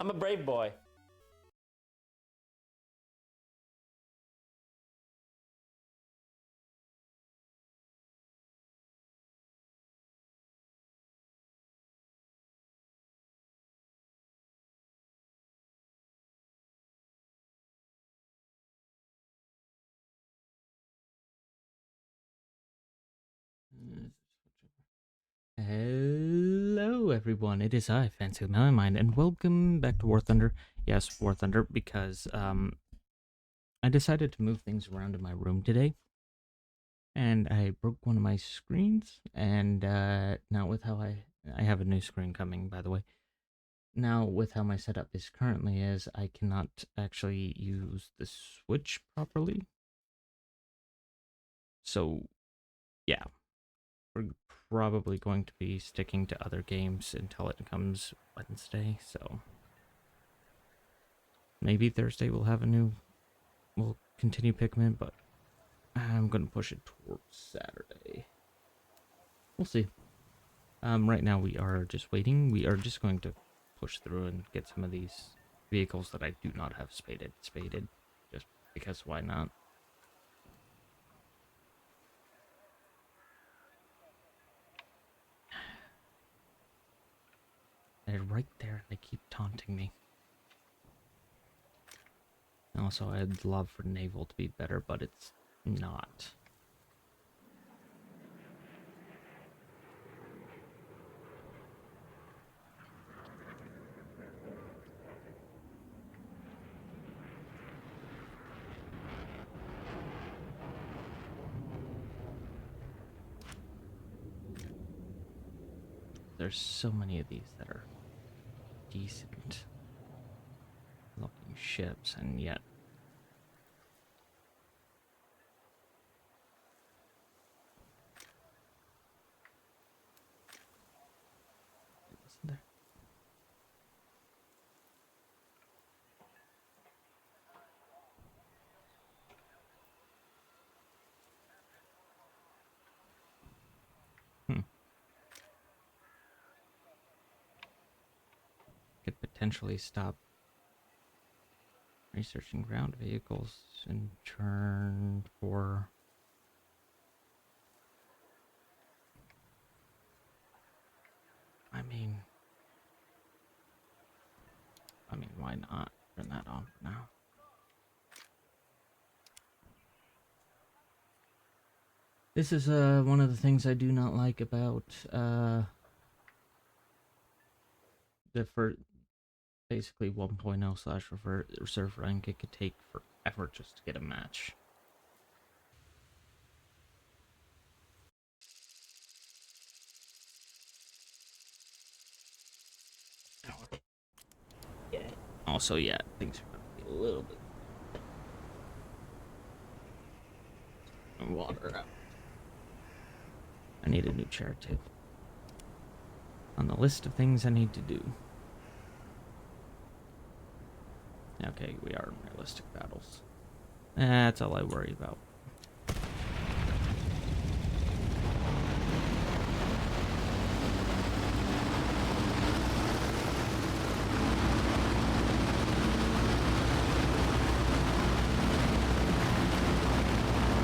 I'm a brave boy. Hello, everyone. It is I, Fancy with My Mind, and welcome back to War Thunder. Yes, War Thunder, because I decided to move things around in my room today, and I broke one of my screens. And now with how I have a new screen coming, by the way. Now with how my setup is currently I cannot actually use the Switch properly. So, yeah, we're probably going to be sticking to other games until it comes Wednesday. So. Maybe Thursday we'll continue Pikmin, but I'm gonna push it towards Saturday. We'll see. Right now we are just waiting. We are just going to push through and get some of these vehicles that I do not have spaded, just because why not? They're right there. They keep taunting me. Also, I'd love for naval to be better, but it's not. There's so many of these that are decent looking ships, and yet isn't there? Could potentially stop researching ground vehicles in turn for I mean why not turn that on for now? This is one of the things I do not like about the first basically 1.0 slash reserve rank. It could take forever just to get a match. Yeah. Also, yeah, things are gonna be a little bit water out. I need a new chair too. On the list of things I need to do. Okay, we are in realistic battles. That's all I worry about.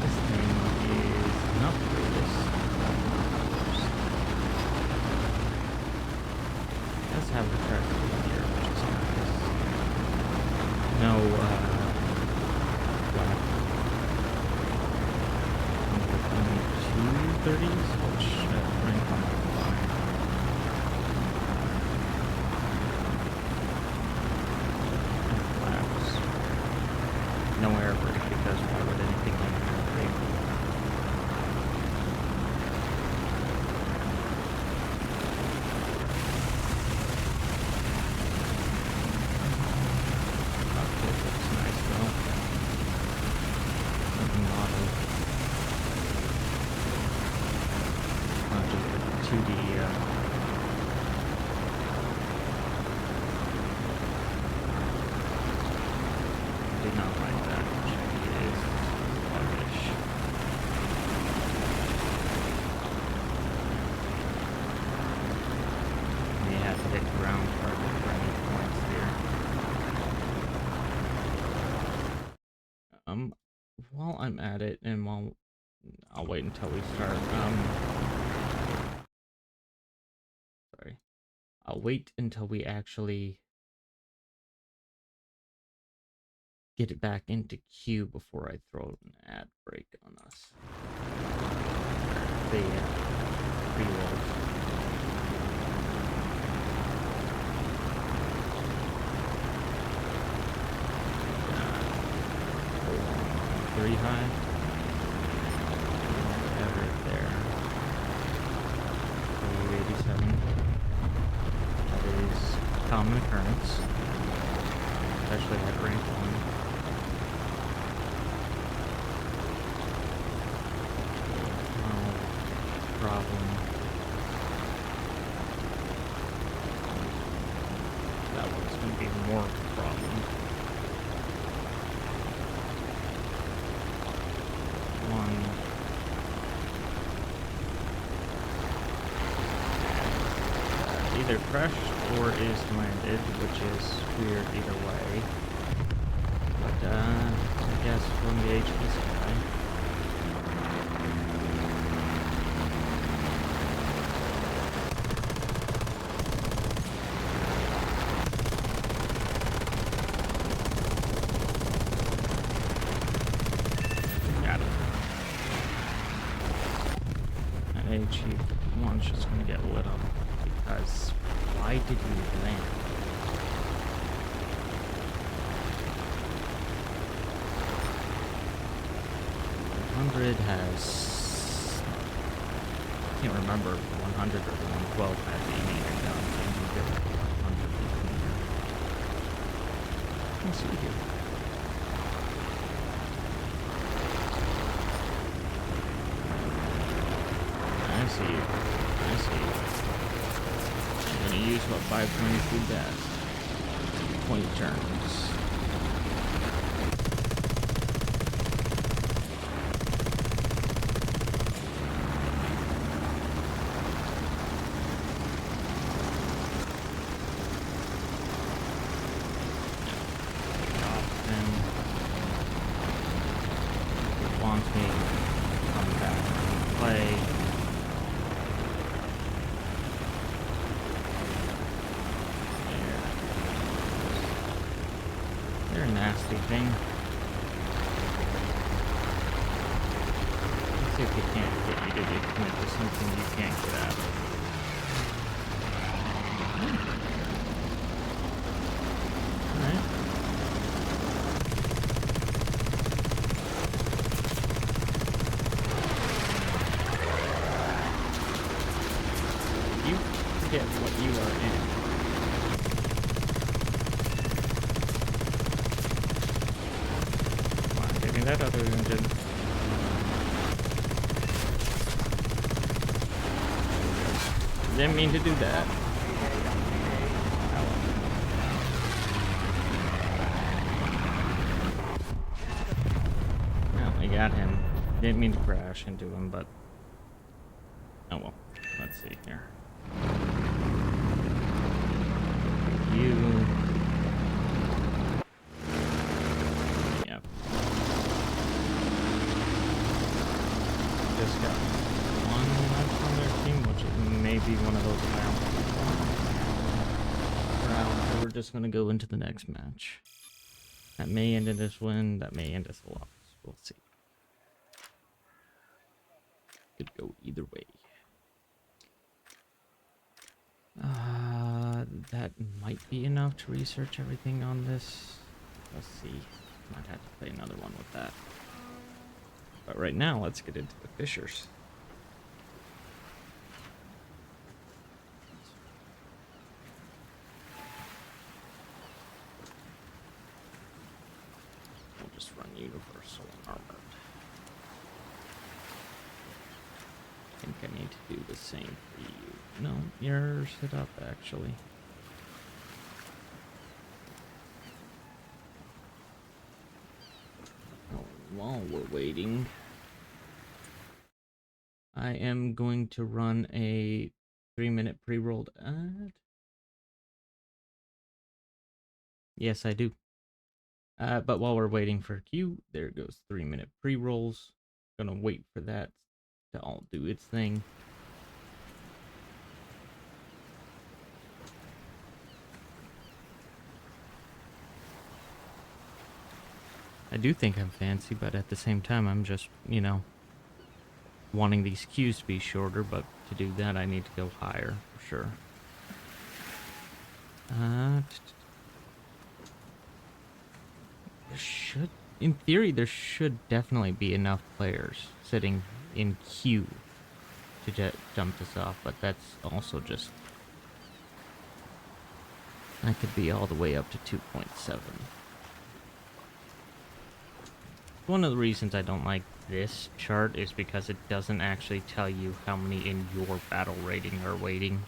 This thing is not the greatest. It does have the correct here, which is nice. No, black. 230s, which rank on the line. Flaps. No air brake because why would anything like air brake? Cockpit looks nice though. Something model. Not just a 2D I did not like that. It is sluggish. May have to hit ground target for any points here. While I'm at it, and while I'll wait until we start. Sorry. I'll wait until we actually get it back into queue before I throw an ad break on us. The pre-rolls. 3 high. Whatever there. 87. That is common occurrence, especially at rank 1. No problem. That one's going to be more of a problem. Either crashed or is landed, which is weird either way. But I guess from the HP sky. Got it. That HE1's just gonna get lit up. Because why did you land? 100 has... I can't remember if 100 or 112 had the meter down. So I'm going to get 100. Let's see here. I see you. I see you. I'm going to use what 522 does. Point turns. Nasty thing. Let's see if you can't get you to commit to something you can't get out of. Alright. You forget what you are in. That other engine. Didn't mean to do that. Well, we got him. Didn't mean to crash into him, but oh well. Let's see here. You. Just got one left on their team, which may be one of those rounds. So we're just going to go into the next match. That may end in this win, that may end as a loss. We'll see. Could go either way. That might be enough to research everything on this. Let's see. Might have to play another one with that. But right now, let's get into the Fishers. We'll just run Universal and Armored. I think I need to do the same for you. No, yours hit up, actually. While we're waiting, I am going to run a 3-minute pre-rolled ad. Yes, I do. But while we're waiting for Q, there goes 3-minute pre-rolls. Gonna wait for that to all do its thing. I do think I'm fancy, but at the same time, I'm just, wanting these queues to be shorter, but to do that, I need to go higher, for sure. In theory, there should definitely be enough players sitting in queue to jump this off, but that's also just... That could be all the way up to 2.7. One of the reasons I don't like this chart is because it doesn't actually tell you how many in your battle rating are waiting.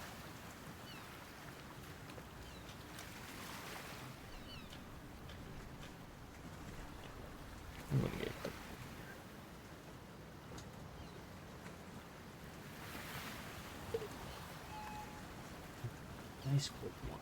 I'm gonna get nice quick one.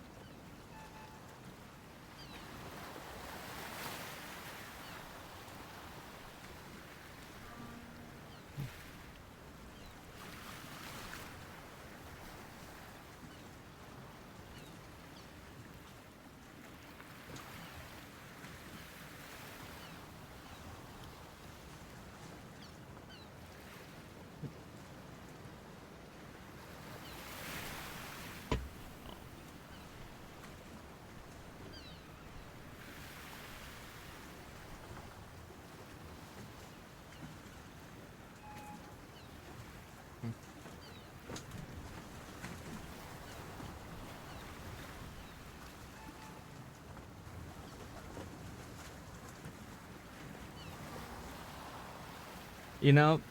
You know,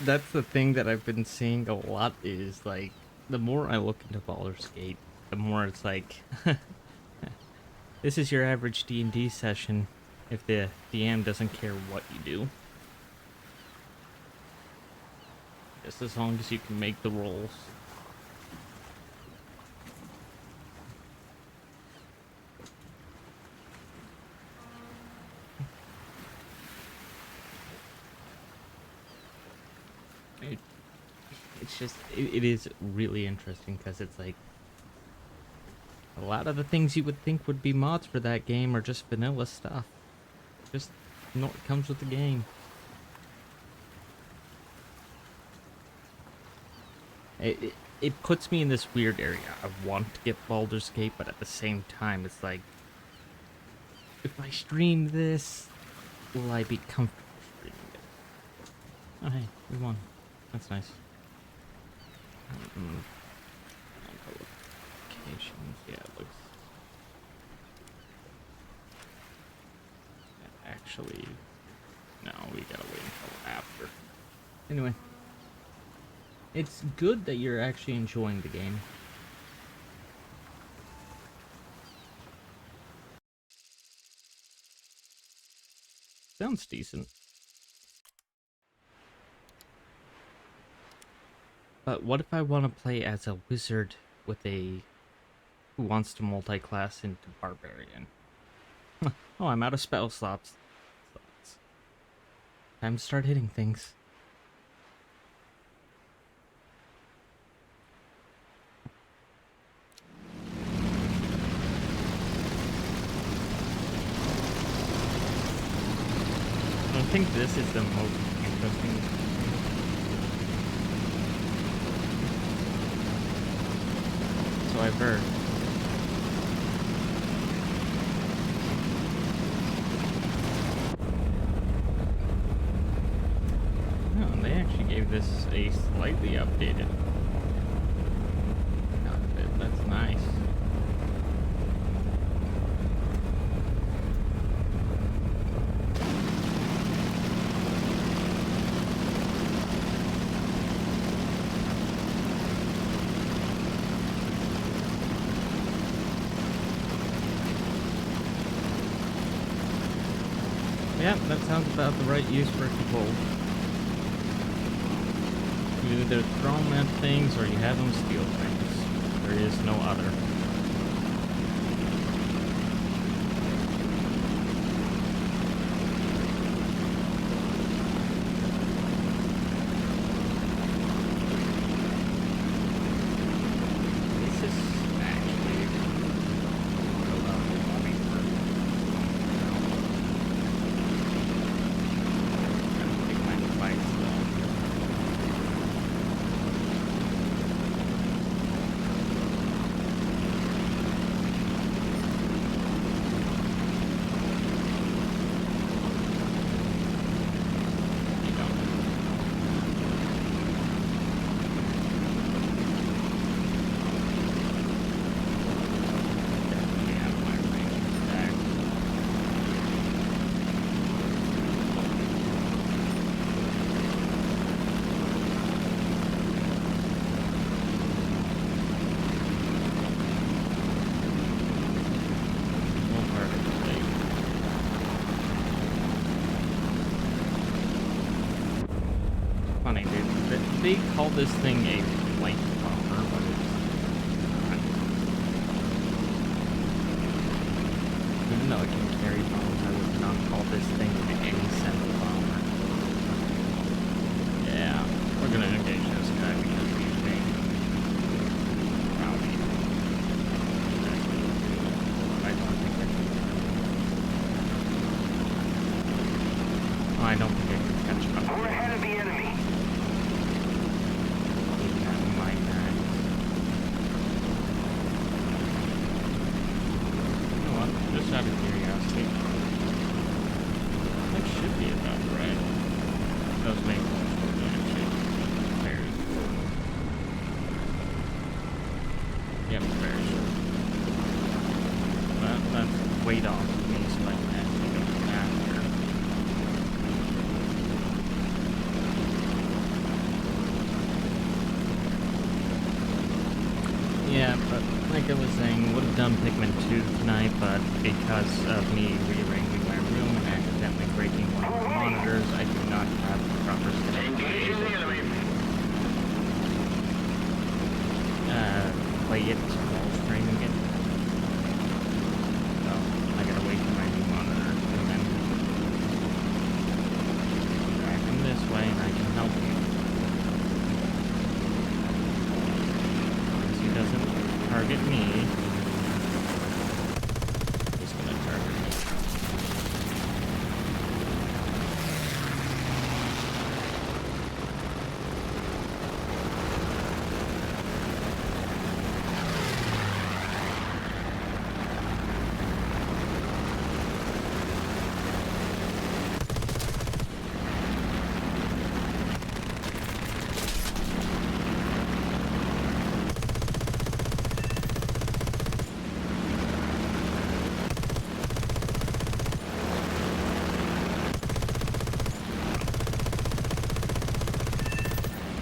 that's the thing that I've been seeing a lot is, like, the more I look into Baldur's Gate, the more it's like, this is your average D&D session if the DM doesn't care what you do. Just as long as you can make the rolls. It's just, it is really interesting because it's like, a lot of the things you would think would be mods for that game are just vanilla stuff. Just, it comes with the game. It puts me in this weird area. I want to get Baldur's Gate, but at the same time, it's like, if I stream this, will I be comfortable streaming it? Oh, hey, we won. That's nice. Yeah, it looks... Actually, no, we gotta wait until after. Anyway. It's good that you're actually enjoying the game. Sounds decent. But what if I want to play as a wizard with a... who wants to multi-class into barbarian? Oh, I'm out of spell slots. Time to start hitting things. I think this is the most interesting. So I've heard. Oh, they actually gave this a slightly updated outfit. That's nice. Yep, that sounds about the right use for a control. You either throw them at things or you have them steal things. There is no other. call this thing a light bomber, but it's not. Even though it can carry bombs, I would not call this thing any sense a bomber. Yeah, we're gonna engage this guy because he's being rowdy. I don't think I can. I don't think I can catch up. We're ahead of the enemy. Even at my max. You know what? Just out of curiosity. That should be about right. Those main points were actually very short. Yep, very short. That's weight off me, so I can actually go faster. Yeah, but like I was saying, would have done Pikmin 2 tonight, but because of me rearranging my room and accidentally breaking one of the monitors, I do not have the proper setup to be able to play it while streaming it. So I gotta wait for my new monitor and then drag him this way and I can help you. He doesn't target me. He's gonna target me.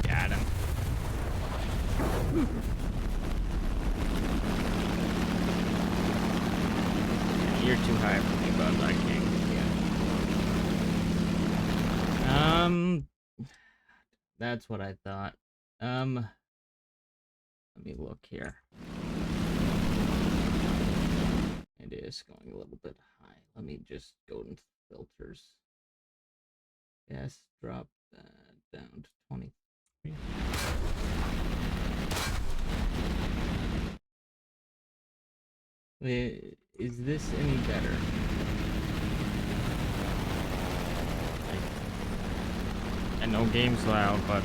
Got him. Yeah, you're too high for me, bud. I can't get you. That's what I thought. Let me look here. It is going a little bit high. Let me just go into filters. Yes, drop that down to 23. Is this any better? I know game's loud, but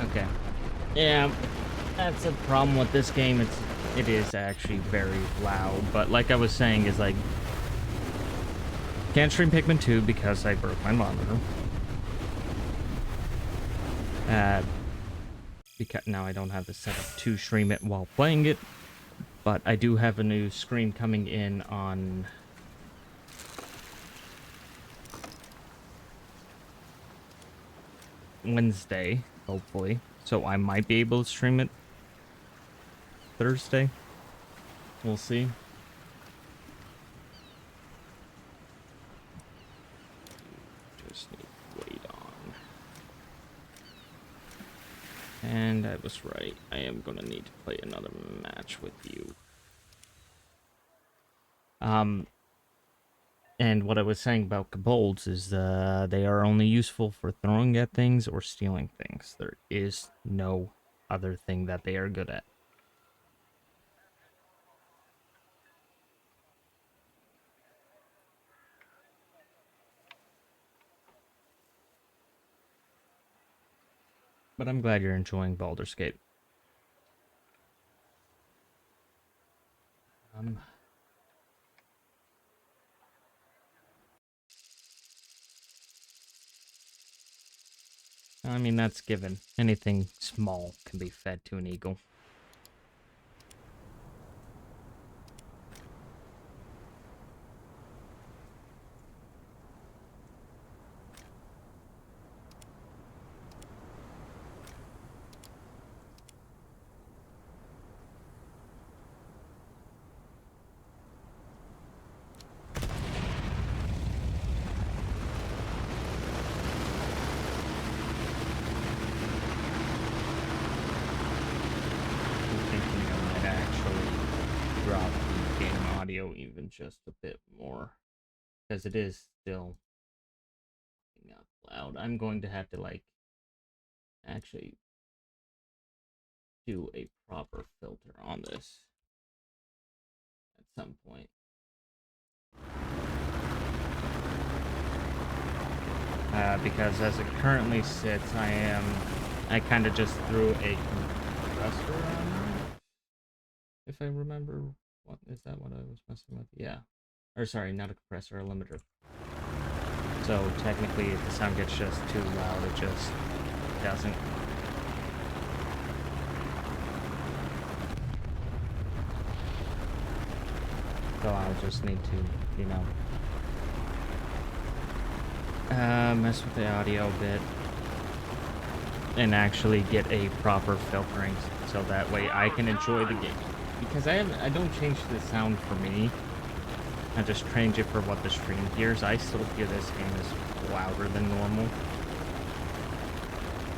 okay. Yeah, that's a problem with this game. It is actually very loud, but like I was saying, is like can't stream Pikmin 2 because I broke my monitor. Because now I don't have the setup to stream it while playing it, but I do have a new stream coming in on Wednesday, hopefully. So I might be able to stream it Thursday. We'll see. Just need to wait on. And I was right. I am gonna need to play another match with you. And what I was saying about kobolds is they are only useful for throwing at things or stealing things. There is no other thing that they are good at. But I'm glad you're enjoying Baldur's Gate. I mean, that's given. Anything small can be fed to an eagle. audio even just a bit more, because it is still not loud. I'm going to have to like actually do a proper filter on this at some point. Because as it currently sits, I kind of just threw a compressor on it, if I remember. What is that? What I was messing with? Yeah, or sorry, not a compressor, a limiter. So technically, if the sound gets just too loud, it just doesn't. So I'll just need to, you know, mess with the audio a bit and actually get a proper filtering so that way I can enjoy the game. Because I don't change the sound for me. I just change it for what the stream hears. I still hear this game is louder than normal.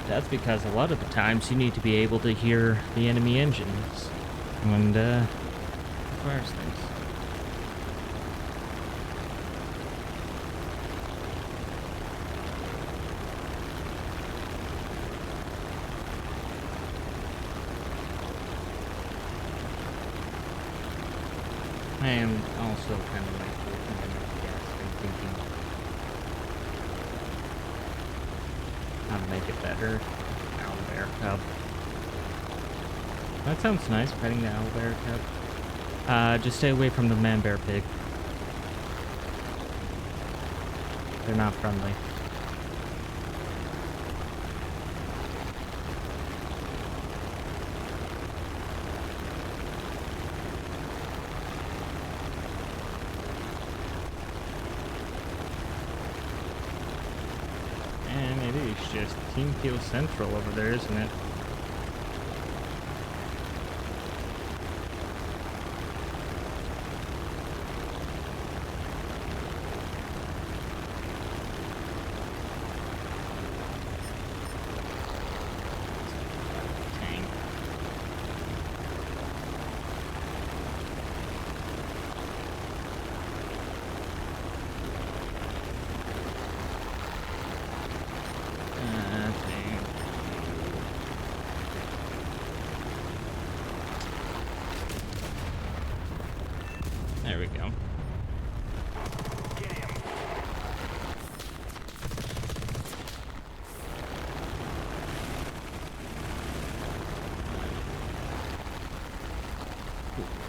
That's because a lot of the times you need to be able to hear the enemy engines and fires things. I am also kind of like looking at the guest and thinking how to make it better. Owlbear cub. That sounds nice, petting the owlbear cub. Just stay away from the man-bear pig. They're not friendly. Just Team Kill Central over there, isn't it? Tank. There we go.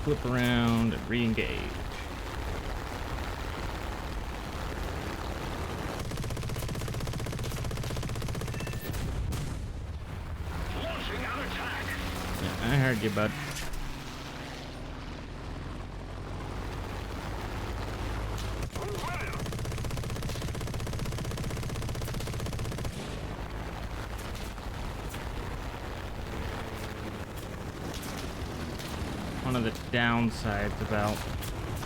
Flip around and re-engage. Yeah, I heard you, bud. One of the downsides about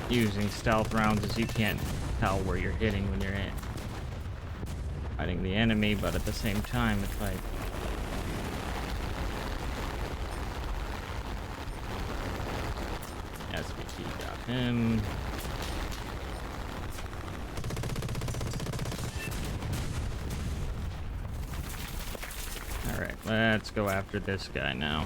using stealth rounds is you can't tell where you're hitting when you're fighting the enemy, but at the same time, it's like SVT got him. Alright, let's go after this guy now.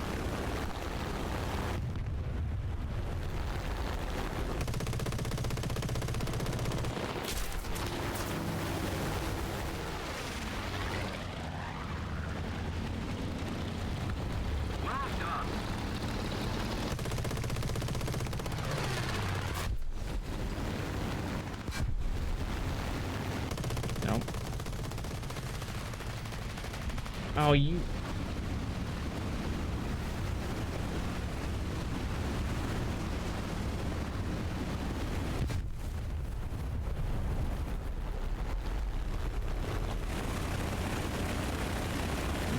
Nope. Oh, you... You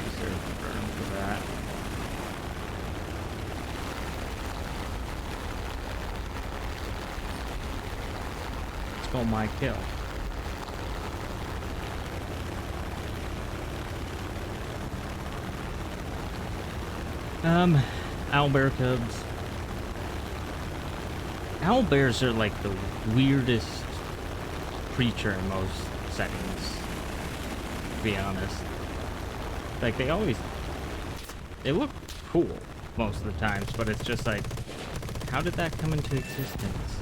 deserve to burn for that. Stole my kill. Owlbear cubs. Owlbears are like the weirdest creature in most settings, to be honest. Like, they look cool most of the times, but it's just like, how did that come into existence?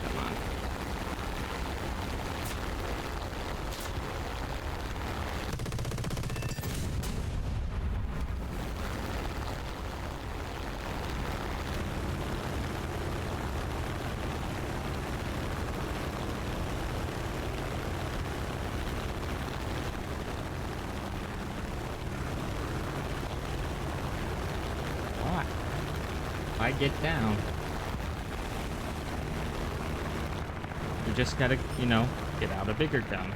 Come on. Why get down? You just gotta, get out a bigger gun.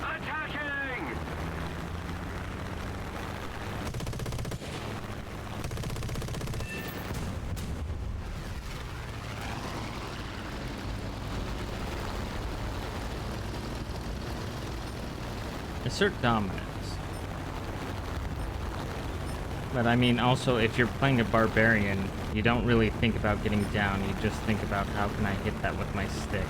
Attacking! Assert dominance. But I mean, also, if you're playing a barbarian, you don't really think about getting down. You just think about how can I hit that with my stick.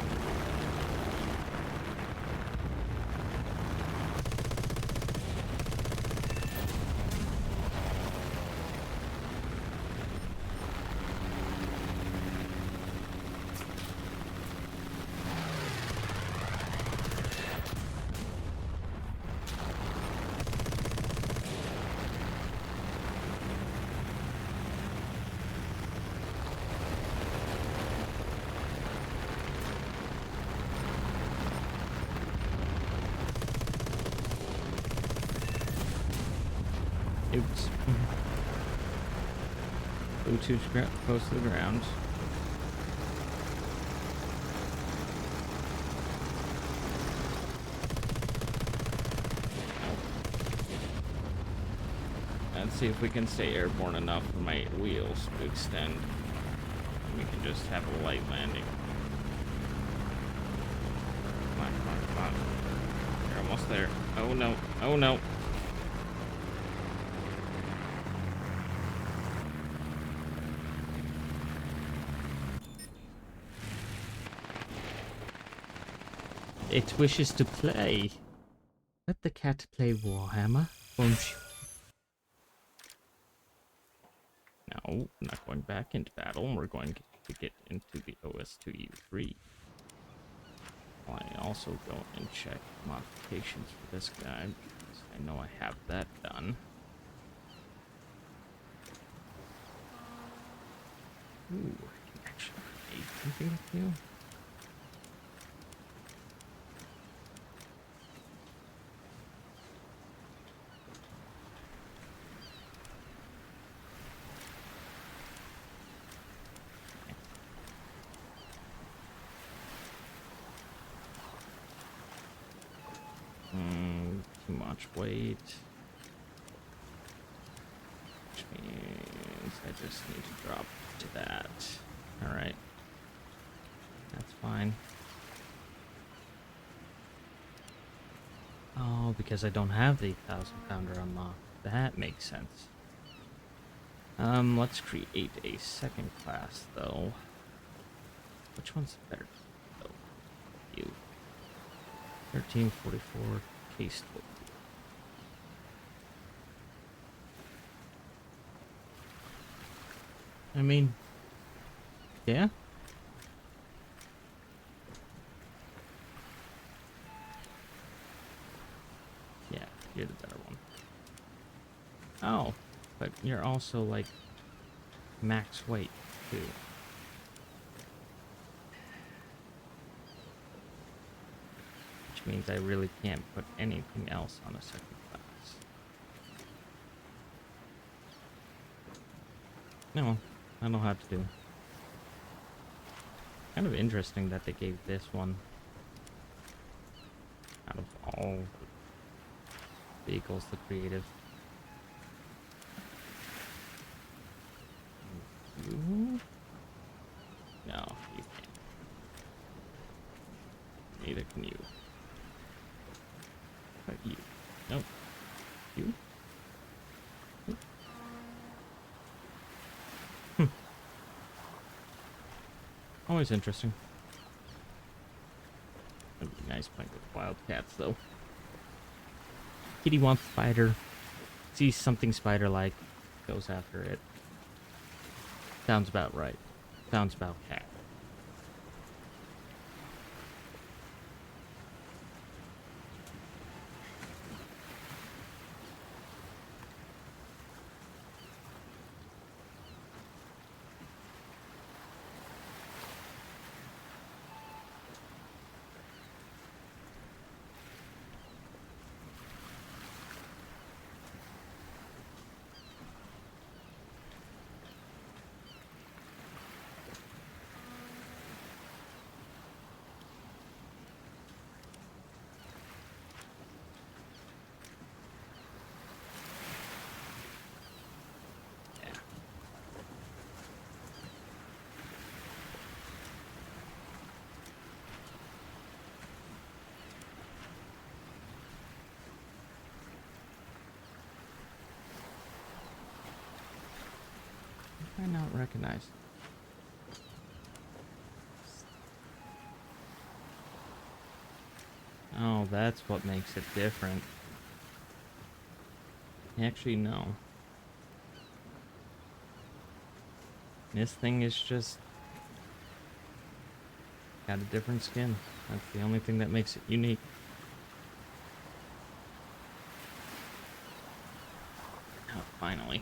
Oops. Flew too close to the ground. Let's see if we can stay airborne enough for my wheels to extend. We can just have a light landing. Come on, come on, come on. You're almost there. Oh no, oh no. It wishes to play. Let the cat play Warhammer, won't you? No, we're not going back into battle. We're going to get into the OS2U3. I also go and check modifications for this guy, because I know I have that done. Ooh, I can actually create something with you. Too much weight. Which means I just need to drop to that. Alright. That's fine. Oh, because I don't have the 1,000-pounder unlocked. That makes sense. Let's create a second class, though. Which one's better? Oh, you. 1344 case tool. I mean, yeah. Yeah, you're the better one. Oh, but you're also like max weight too. Which means I really can't put anything else on a second class. No, I don't have to do. Kind of interesting that they gave this one out of all the vehicles the creative. You? No, you can't. Neither can you. But you. Nope. You? Nope. Always interesting. That'd be nice playing with wildcats, though. Kitty wants spider. Sees something spider-like. Goes after it. Sounds about right. Sounds about cat. I not recognize? Oh, that's what makes it different. Actually, no. This thing is just got a different skin. That's the only thing that makes it unique. Oh, finally.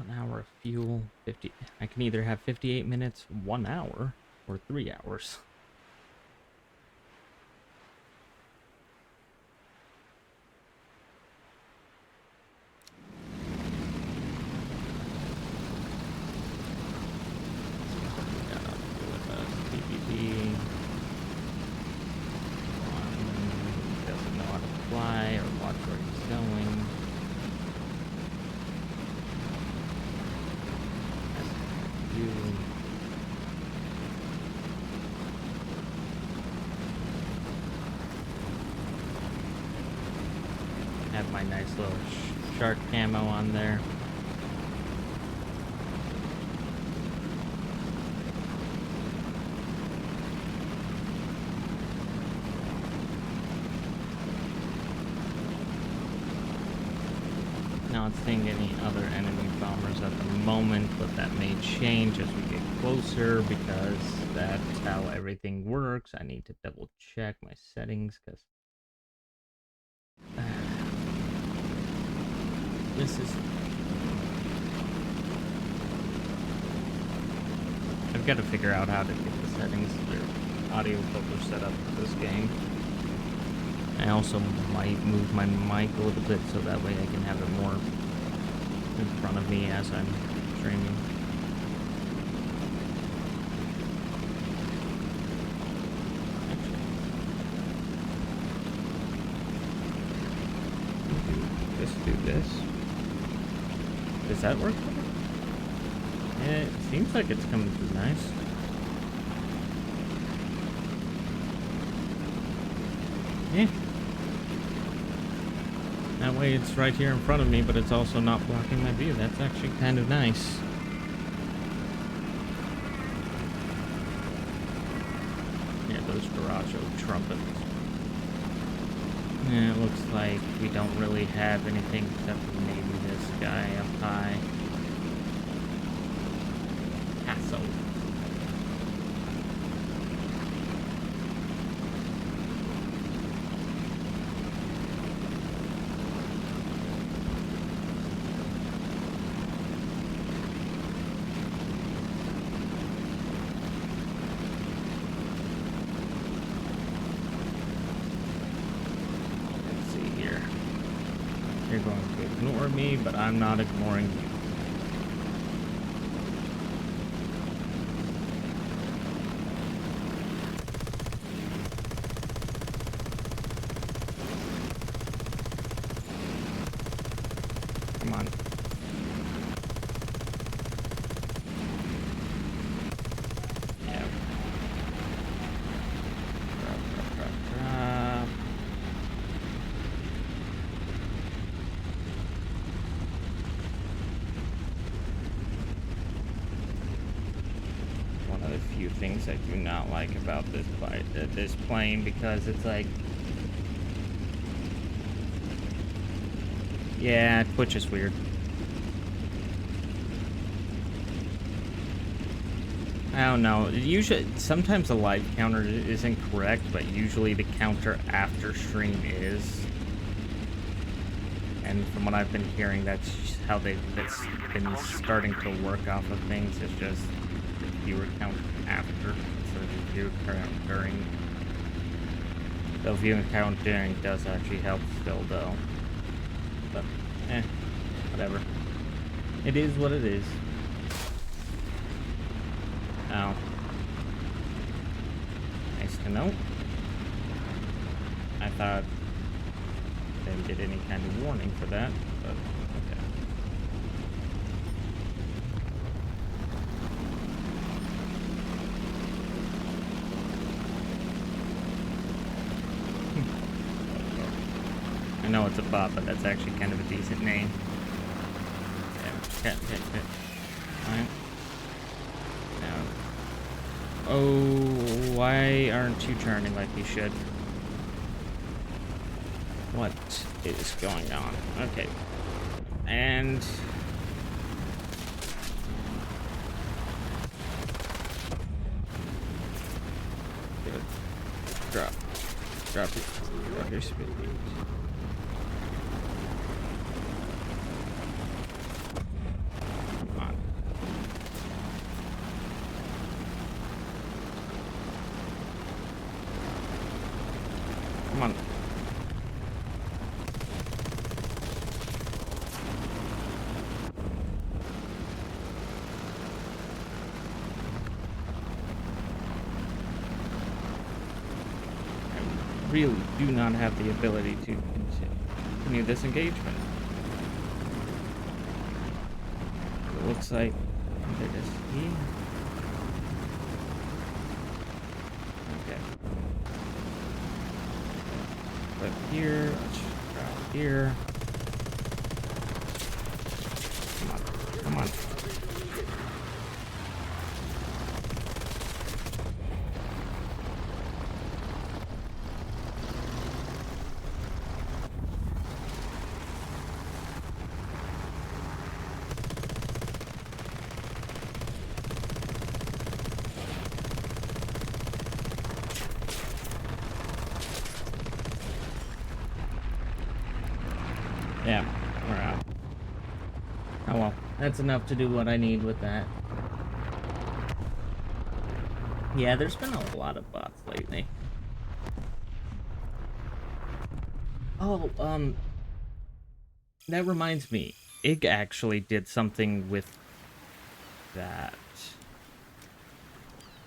Hour of fuel, 50. I can either have 58 minutes, 1 hour, or 3 hours. Doesn't know how to fly or watch where he's going. Have my nice little shark camo on there. Not seeing any other enemy bombers at the moment, but that may change as we get closer because that's how everything works. I need to double check my settings because this is... I've got to figure out how to get the settings for audio filter set up for this game. I also might move my mic a little bit so that way I can have it more in front of me as I'm streaming. Just do this. Does that work? Yeah, it seems like it's coming through nice. Yeah. That way it's right here in front of me, but it's also not blocking my view. That's actually kind of nice. Yeah, those Garacho trumpets. Yeah, it looks like we don't really have anything except for maybe this guy up high. Castle. You're going to ignore me, but I'm not ignoring you. Come on. Yeah. Drop. One of the few things I do not like about this plane, because it's like, yeah, Twitch is weird. I don't know. Usually, sometimes the live counter is incorrect, but usually the counter after stream is. And from what I've been hearing, that's how that's been starting to work off of things. It's just the viewer count after, so the viewer count during. The viewing count during does actually help still, though. But, whatever. It is what it is. Oh. Nice to know. I thought they didn't get any kind of warning for that, but okay. I know it's a bot, but that's actually kind of a decent name. Yeah, Alright. Now. Oh, why aren't you turning like you should? What is going on? Okay. And... good. Drop your speed. Come on. Come on. Really do not have the ability to continue this engagement. It looks like they're just here. Okay. But here, let's drop here. Come on, come on. Yeah, we're out. Oh well, that's enough to do what I need with that. Yeah, there's been a lot of bots lately. Oh, that reminds me. Ig actually did something with that.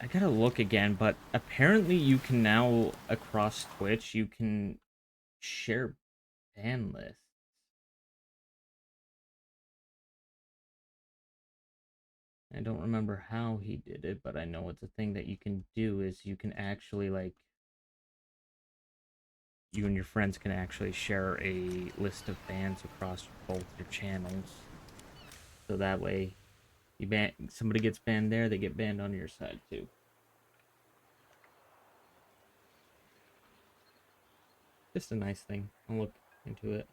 I gotta look again, but apparently you can now, across Twitch, you can share ban lists. I don't remember how he did it, but I know it's a thing that you can do, is you can actually, like, you and your friends can actually share a list of bans across both your channels. So that way, somebody gets banned there, they get banned on your side too. Just a nice thing. I'll look into it.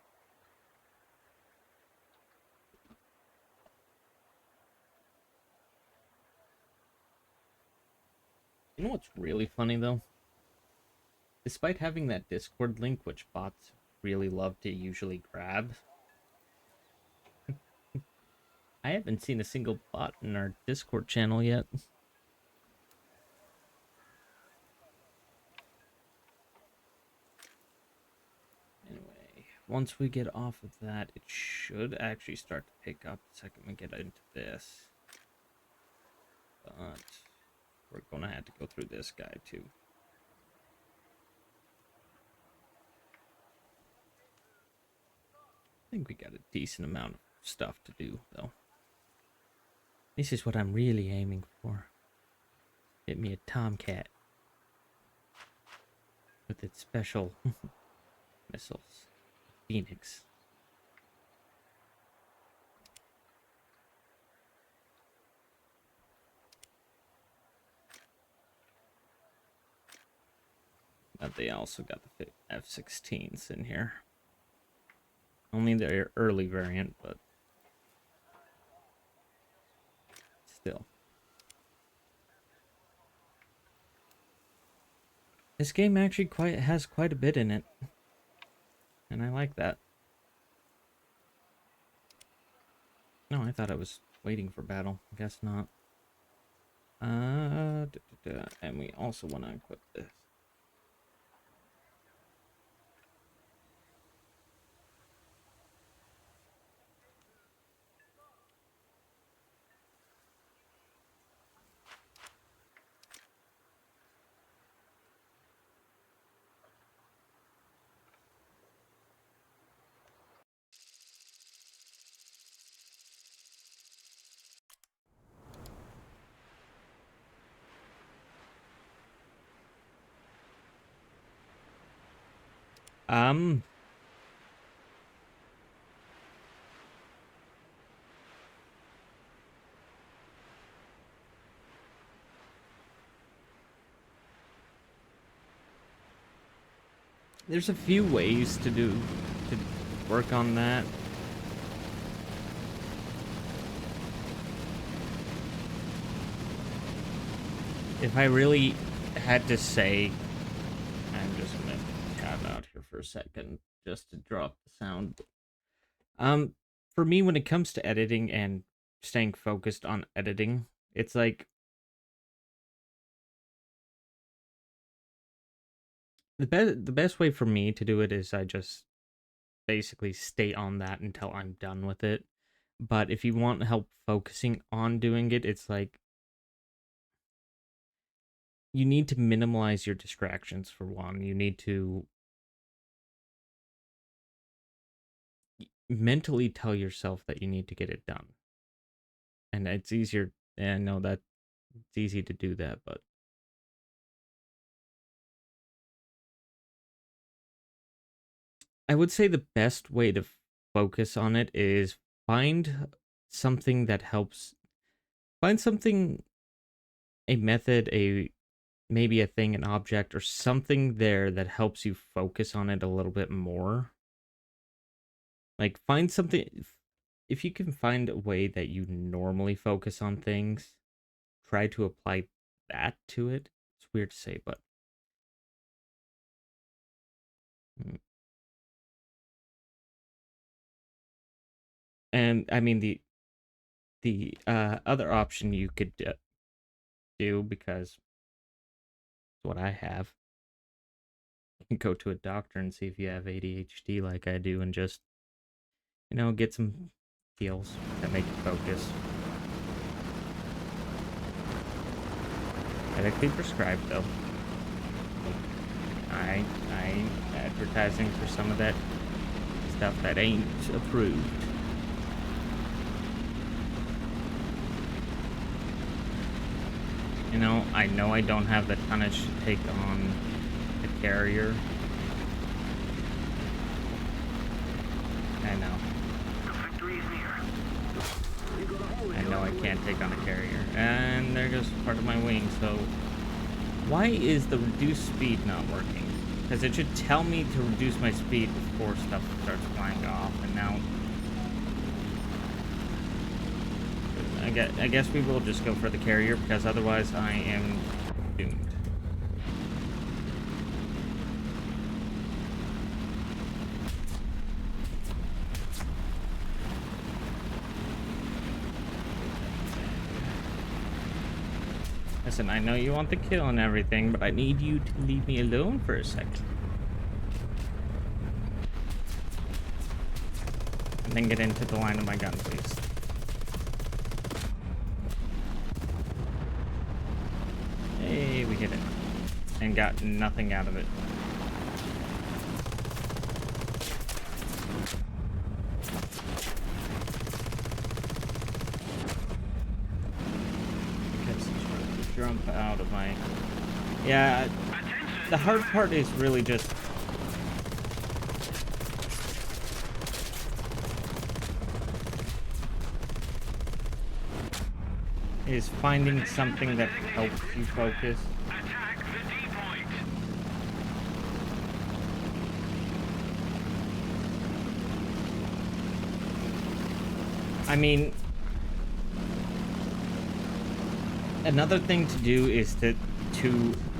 You know what's really funny though? Despite having that Discord link, which bots really love to usually grab, I haven't seen a single bot in our Discord channel yet. Anyway, once we get off of that, it should actually start to pick up the second we get into this. But we're gonna have to go through this guy too. I think we got a decent amount of stuff to do, though. This is what I'm really aiming for. Get me a Tomcat with its special missiles. Phoenix. But they also got the F-16s in here. Only their early variant, but still. This game actually has quite a bit in it. And I like that. No, I thought I was waiting for battle. I guess not. And we also want to equip this. There's a few ways to work on that. If I really had to say, I'm just gonna tab out here for a second just to drop the sound. For me, when it comes to editing and staying focused on editing, it's like the best way for me to do it is I just basically stay on that until I'm done with it. But if you want help focusing on doing it, it's like you need to minimize your distractions for one. You need to mentally tell yourself that you need to get it done. And it's easier, and I know that it's easy to do that, but I would say the best way to focus on it is find something that helps. Find something, a method, maybe a thing, an object, or something there that helps you focus on it a little bit more. Like, find something. If you can find a way that you normally focus on things, try to apply that to it. It's weird to say, but and I mean the other option you could do, because it's what I have, you can go to a doctor and see if you have ADHD like I do, and just get some pills that make you focus. Medically prescribed, though. I ain't advertising for some of that stuff that ain't approved. I know I don't have the tonnage to take on the carrier. I know. I know I can't take on a carrier. And there goes part of my wing, so why is the reduced speed not working? Because it should tell me to reduce my speed before stuff starts flying off, and now I guess we will just go for the carrier, because otherwise I am doomed. Listen, I know you want the kill and everything, but I need you to leave me alone for a second. then get into the line of my gun, please. Hey, we hit it. And got nothing out of it. Because jump out of my... Yeah, the hard part is really just... is finding something that helps you focus. Attack the D point. I mean, another thing to do is to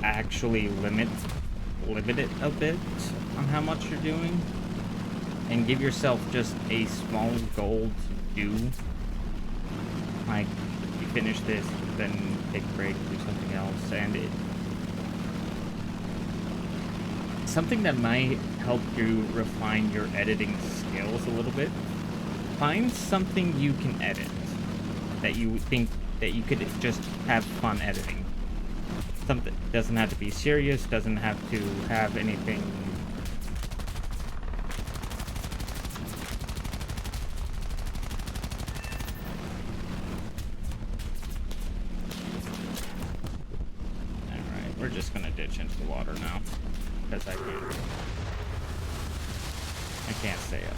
actually limit it a bit on how much you're doing, and give yourself just a small goal to do. Like, you finish this, then take a break, do something else, and something that might help you refine your editing skills a little bit. Find something you can edit that you think that you could just have fun editing. Something doesn't have to be serious, doesn't have to have anything. Alright, we're just gonna ditch into the water now. Because I can't stay up.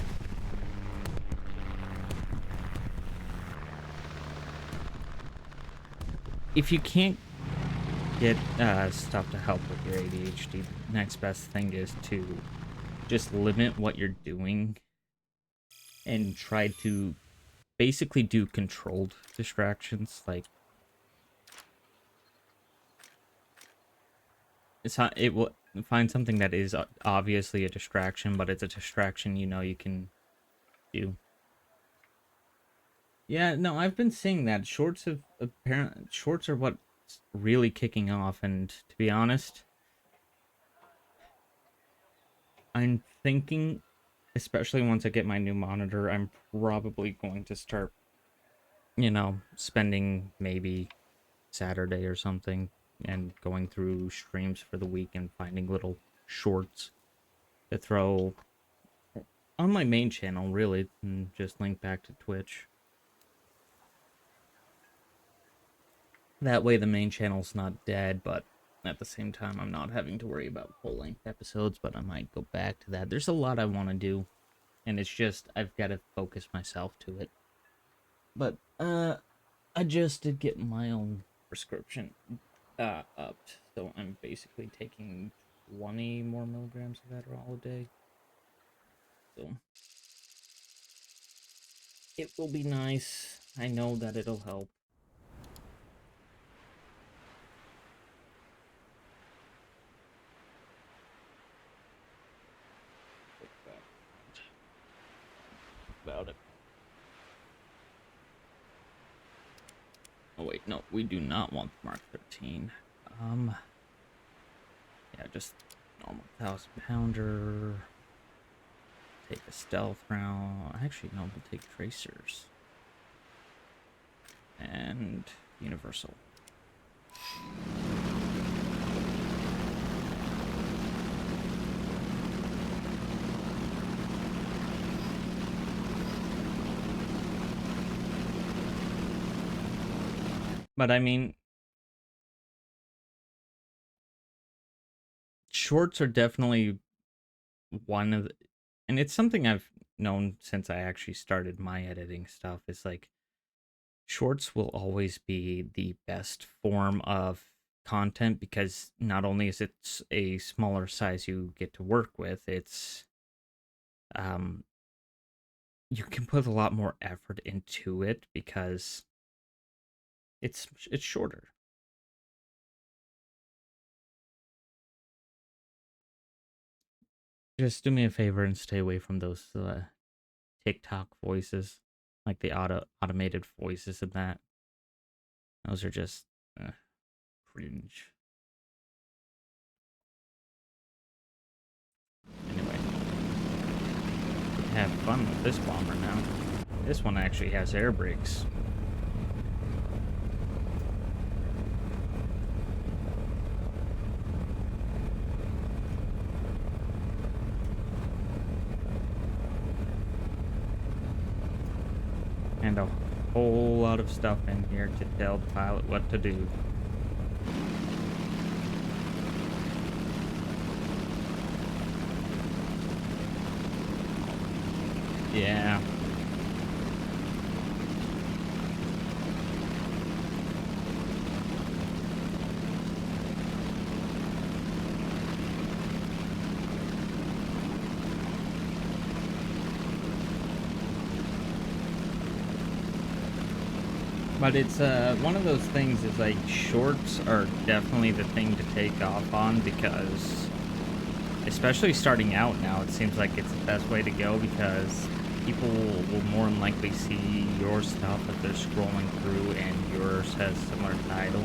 If you can't get stuff to help with your ADHD, the next best thing is to just limit what you're doing and try to basically do controlled distractions. Like, it will find something that is obviously a distraction, but it's a distraction you know you can do. Yeah, no, I've been seeing that shorts are what's really kicking off, and to be honest, I'm thinking, especially once I get my new monitor, I'm probably going to start, spending maybe Saturday or something and going through streams for the week and finding little shorts to throw on my main channel, really, and just link back to Twitch. That way the main channel's not dead, but at the same time I'm not having to worry about full-length episodes, but I might go back to that. There's a lot I want to do, and it's just I've got to focus myself to it. But I just did get my own prescription upped, so I'm basically taking 20 more milligrams of Adderall a day. So it will be nice. I know that it'll help. About it. Oh wait, no, we do not want the Mark 13. Yeah, just normal 1,000-pounder. Take a stealth round. Actually, no, we'll take tracers. And universal. But I mean, shorts are definitely one of the, and it's something I've known since I actually started my editing stuff. Is like, shorts will always be the best form of content because not only is it a smaller size you get to work with, it's you can put a lot more effort into it because it's shorter. Just do me a favor and stay away from those TikTok voices, like the automated voices of that. Those are just cringe. Anyway, have fun with this bomber now. This one actually has air brakes. And a whole lot of stuff in here to tell the pilot what to do. Yeah. But it's one of those things is like shorts are definitely the thing to take off on because especially starting out now, it seems like it's the best way to go because people will more than likely see your stuff if they're scrolling through and yours has similar title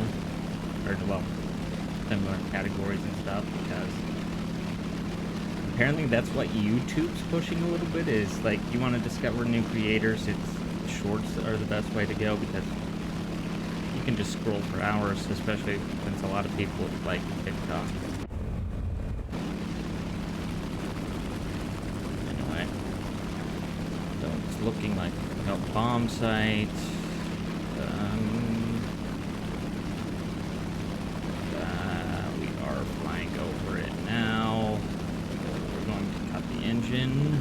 or well similar categories and stuff because apparently that's what YouTube's pushing a little bit is like you want to discover new creators, it's shorts are the best way to go because you can just scroll for hours, especially since a lot of people like TikTok. Anyway, so it's looking like a bomb site. We are flying over it now. So we're going to cut the engine.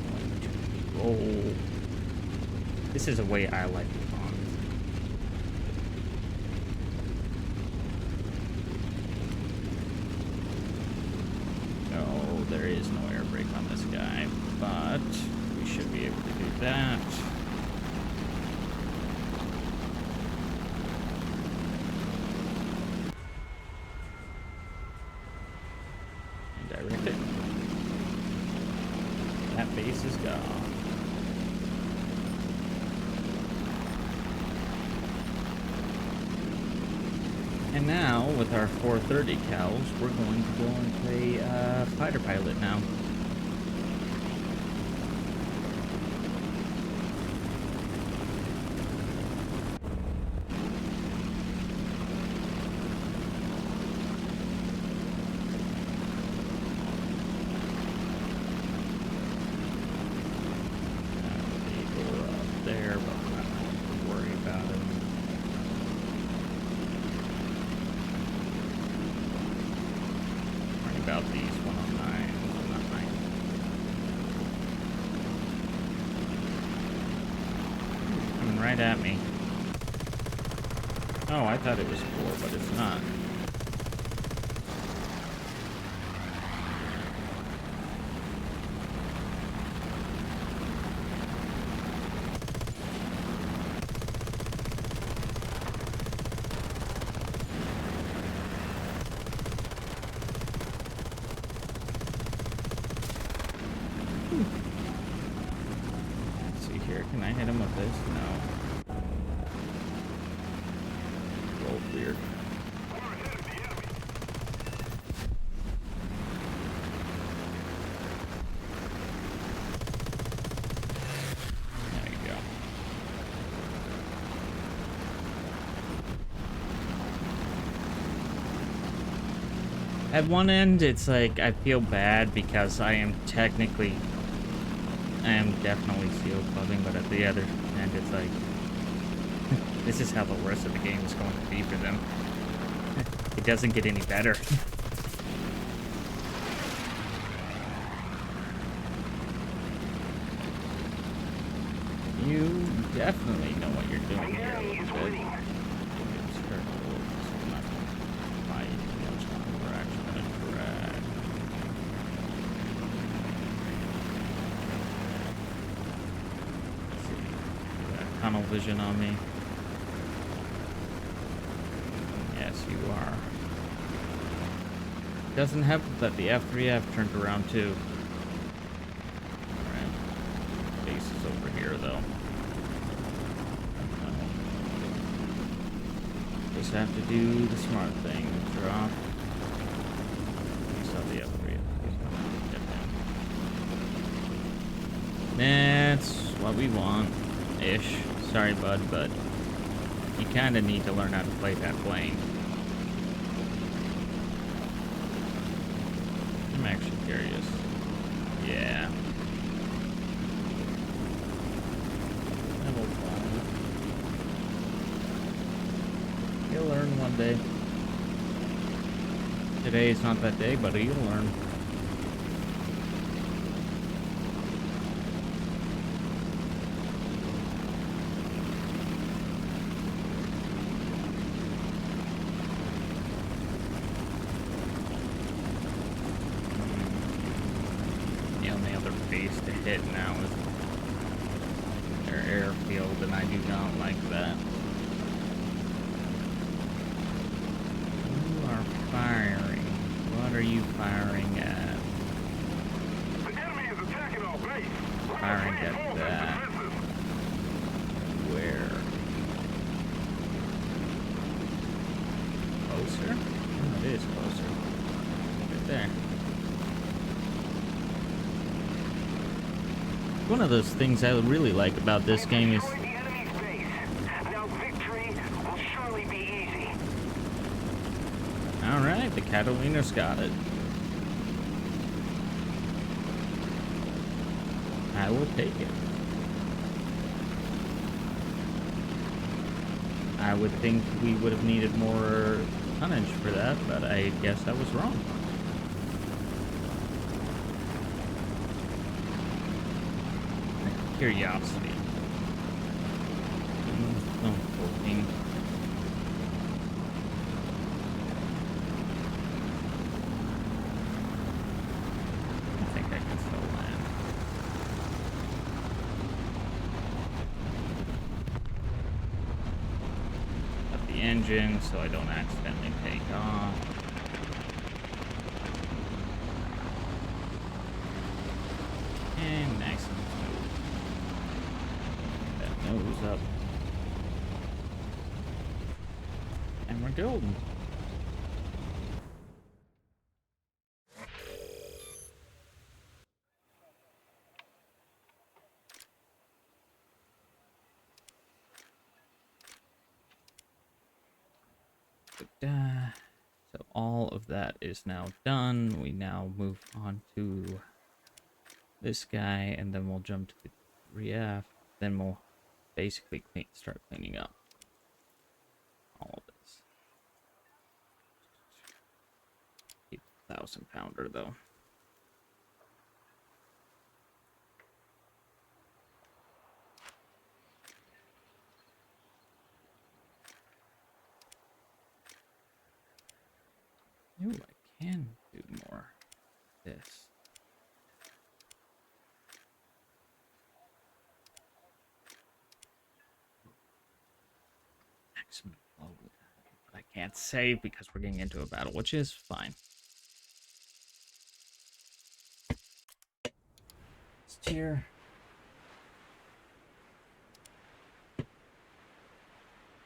Going to roll. This is a way I like the bomb. No, there is no air brake on this guy, but we should be able to do that. And direct it. That base is gone. And now, with our 430 cows, we're going to go and play fighter pilot now. We're up there, but we're not going to worry about it. About these 109, 109. Coming right at me. Oh, I thought it was 4, but it's not. Let's see here. Can I hit him with this? No. Roll weird. There you go. At one end, it's like I feel bad because I am definitely seal clubbing, but at the other end, it's like this is how the rest of the game is going to be for them. It doesn't get any better. You definitely know what you're doing here a little bit. Tunnel vision on me. Yes, you are. Doesn't help that the F3F turned around too. Alright. Base is over here though. Just have to do the smart thing. Drop. You saw the F3F. He's gonna get down. what we want. Ish. Sorry, bud, but you kind of need to learn how to play that plane. I'm actually curious. Yeah. Level 5. You'll learn one day. Today is not that day, but you'll learn. The only other base to hit now is their airfield, and I do not like that. You are firing. What are you firing at? The enemy is attacking our base. Firing at that. Where? Closer? Oh, it is closer. Right there. One of those things I really like about this game is The enemy's base. Now victory will surely be easy. alright, the Catalina's got it. I will take it. I would think we would have needed more tonnage for that, but I guess I was wrong. Curiosity. Oh, 14. I think I can still land. Up the engine so I don't accidentally take off. And nice and smooth. That nose up. And we're golden. So all of that is now done. We now move on to this guy, and then we'll jump to the 3F. Then we'll basically start cleaning up all of this. Keep the 1,000-pounder though. Ooh, I can do more. This. Maximum load. But I can't save because we're getting into a battle, which is fine. It's tier.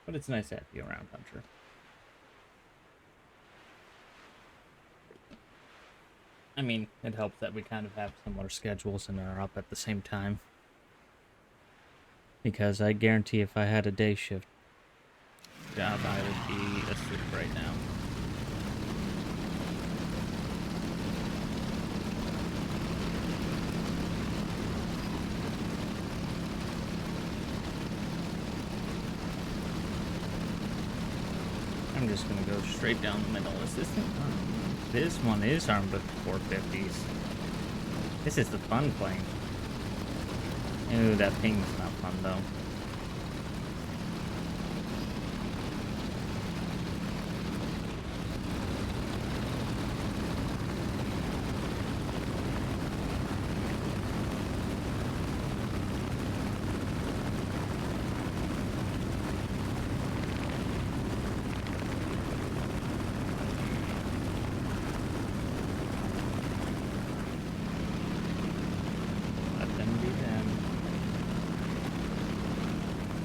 But it's nice to have you around, Hunter. I mean, it helps that we kind of have similar schedules and are up at the same time. Because I guarantee if I had a day shift job, I would be asleep right now. I'm just gonna go straight down the middle. Is this thing? This one is armed with 450s. This is the fun plane. Ooh, that ping's not fun though.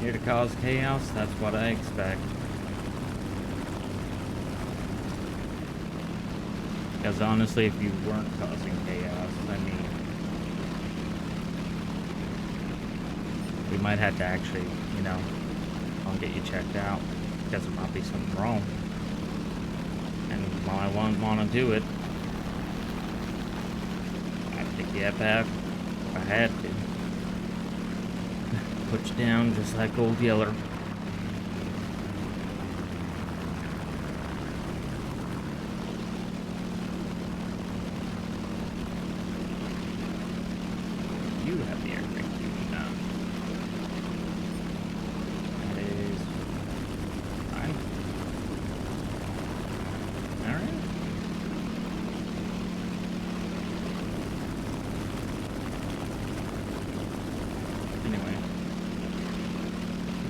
Here to cause chaos? That's what I expect. Because honestly, if you weren't causing chaos, I mean... we might have to actually, you know, I'll get you checked out because there might be something wrong. And while I won't want to do it, I'd pick you up out if I had to. Put you down just like Old Yeller. You have the air brake duty on. That is fine. Alright. Anyway.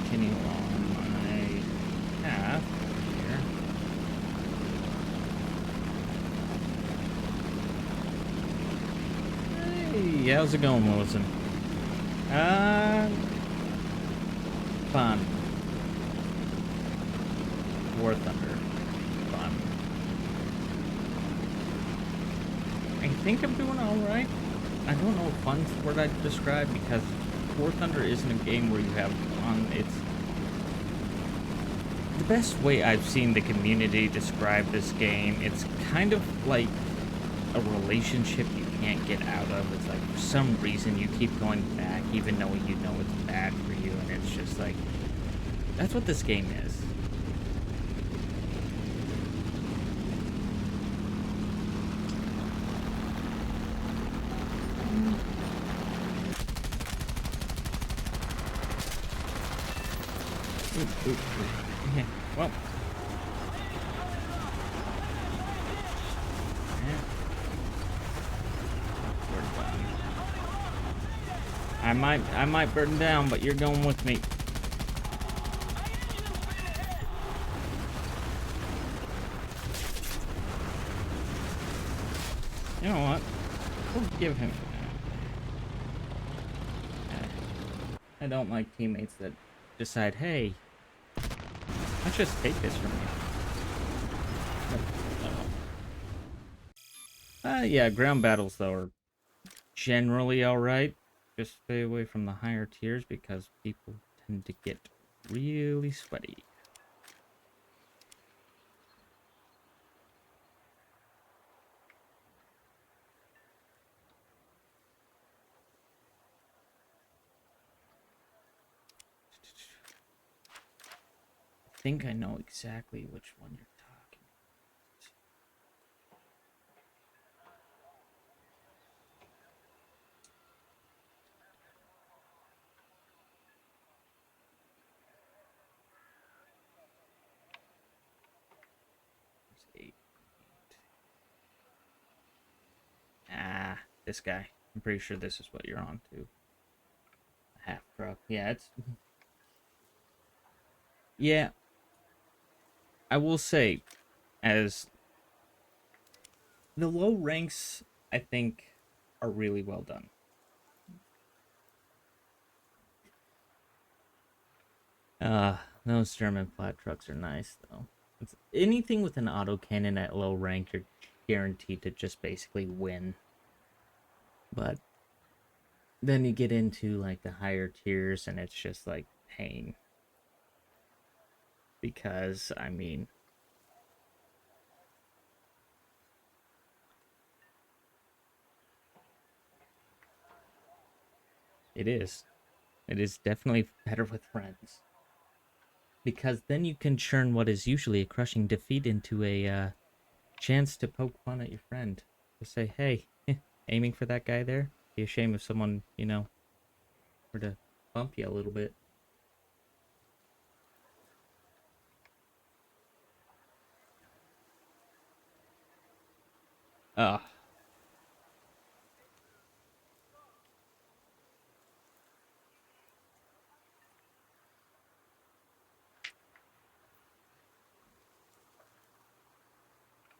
Continue on my path here. Hey, how's it going, Wilson? Fun. War Thunder. Fun. I think I'm doing alright. I don't know if fun's the word I'd describe because War Thunder isn't a game where you have fun. It's the best way I've seen the community describe this game. It's kind of like a relationship you can't get out of. It's like for some reason you keep going back even though you know it's bad for you, and it's just like that's what this game is. Ooh, ooh, ooh. Yeah, well. Yeah. I might burn down, but you're going with me. You know what? We'll give him. I don't like teammates that decide, hey, let's just take this from you. Yeah, ground battles though are generally alright. Just stay away from the higher tiers because people tend to get really sweaty. I think I know exactly which one you're talking about. Ah, this guy. I'm pretty sure this is what you're on to. A half truck. Yeah, it's... Yeah. I will say, as the low ranks, I think, are really well done. Those German flat trucks are nice, though. It's anything with an autocannon at low rank, you're guaranteed to just basically win. But then you get into, like, the higher tiers, and it's just, like, pain. Because, I mean... It is. It is definitely better with friends. Because then you can churn what is usually a crushing defeat into a chance to poke fun at your friend. Just say, hey, aiming for that guy there? Be a shame if someone, you know, were to bump you a little bit. Ugh.